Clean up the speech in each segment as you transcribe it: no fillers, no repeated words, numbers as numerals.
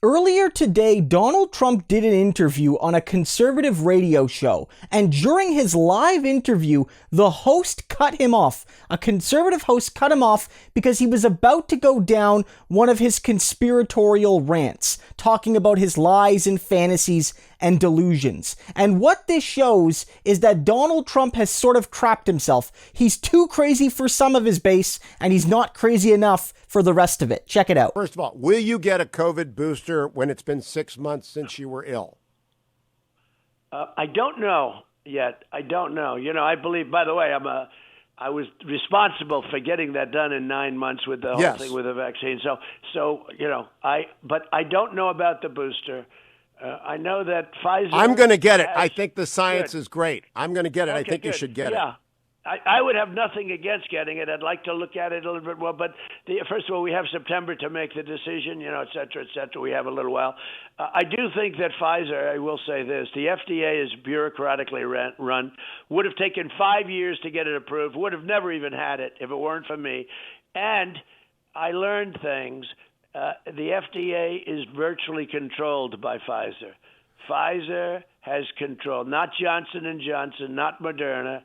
Earlier today, Donald Trump did an interview on a conservative radio show, and during his live interview, the host cut him off. A conservative host cut him off because he was about to go down one of his conspiratorial rants, talking about his lies and fantasies and delusions. And what this shows is that Donald Trump has sort of trapped himself. He's too crazy for some of his base, and he's not crazy enough for the rest of it. Check it out. First of all, will you get a COVID booster when it's been 6 months since you were ill? I don't know yet. I don't know. I believe, by the way, I was responsible for getting that done in 9 months with the whole thing with the vaccine. But I don't know about the booster. I know that Pfizer. I'm going to get it. I think the science is great. I'm going to get it. Okay, I think you should get it. I would have nothing against getting it. I'd like to look at it a little bit more. But first of all, we have September to make the decision, et cetera, et cetera. We have a little while. I do think that Pfizer, I will say this, the FDA is bureaucratically run, would have taken 5 years to get it approved, would have never even had it if it weren't for me. And I learned things. The FDA is virtually controlled by Pfizer. Pfizer has control, not Johnson & Johnson, not Moderna,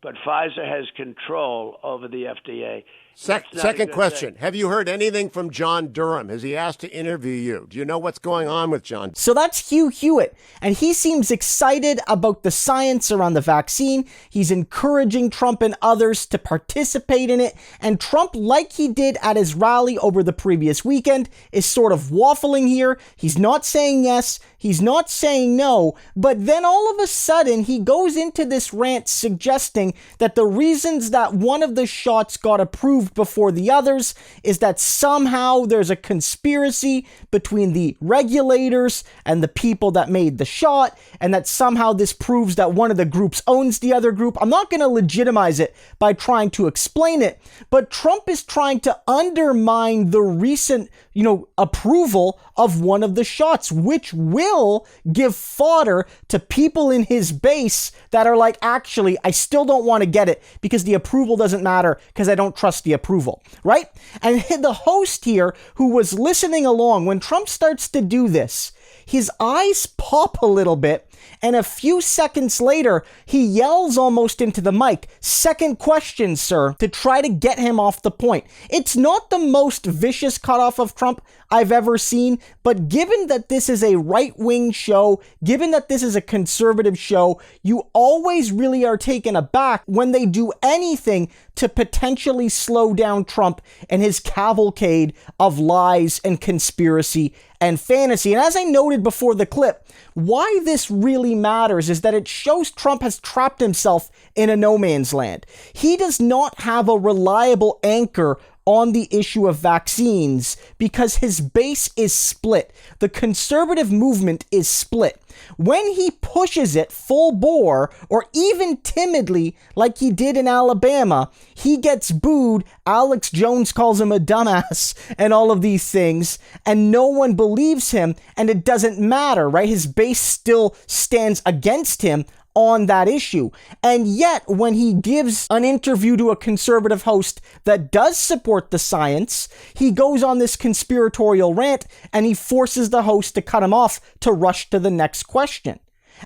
but Pfizer has control over the FDA. Second question. Have you heard anything from John Durham? Has he asked to interview you? Do you know what's going on with John? So that's Hugh Hewitt, and he seems excited about the science around the vaccine. He's encouraging Trump and others to participate in it, and Trump, like he did at his rally over the previous weekend, is sort of waffling here. He's not saying yes, he's not saying no, but then all of a sudden he goes into this rant suggesting that the reasons that one of the shots got approved before the others is that somehow there's a conspiracy between the regulators and the people that made the shot, and that somehow this proves that one of the groups owns the other group. I'm not going to legitimize it by trying to explain it, but Trump is trying to undermine the recent, approval of one of the shots, which will give fodder to people in his base that are like, actually, I still don't want to get it because the approval doesn't matter because I don't trust the approval, right? And the host here, who was listening along, when Trump starts to do this, his eyes pop a little bit, and a few seconds later, he yells almost into the mic, "Second question, sir," to try to get him off the point. It's not the most vicious cutoff of Trump I've ever seen, but given that this is a right-wing show, given that this is a conservative show, you always really are taken aback when they do anything to potentially slow down Trump and his cavalcade of lies and conspiracy and fantasy. And as I noted before the clip, why this really matters is that it shows Trump has trapped himself in a no man's land. He does not have a reliable anchor on the issue of vaccines because his base is split. The conservative movement is split. When he pushes it full bore, or even timidly, like he did in Alabama, he gets booed. Alex Jones calls him a dumbass and all of these things, and no one believes him, and it doesn't matter, right? His base still stands against him on that issue. And yet, when he gives an interview to a conservative host that does support the science, he goes on this conspiratorial rant and he forces the host to cut him off to rush to the next question.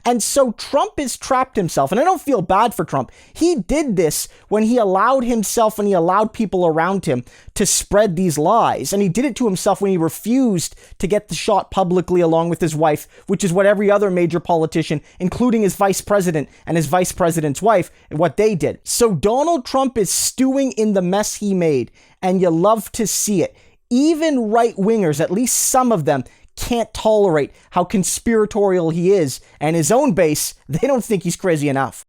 And so Trump has trapped himself, and I don't feel bad for Trump. He did this when he allowed himself and he allowed people around him to spread these lies. And he did it to himself when he refused to get the shot publicly along with his wife, which is what every other major politician, including his vice president and his vice president's wife, what they did. So Donald Trump is stewing in the mess he made, and you love to see it. Even right-wingers, at least some of them, can't tolerate how conspiratorial he is, and his own base, they don't think he's crazy enough.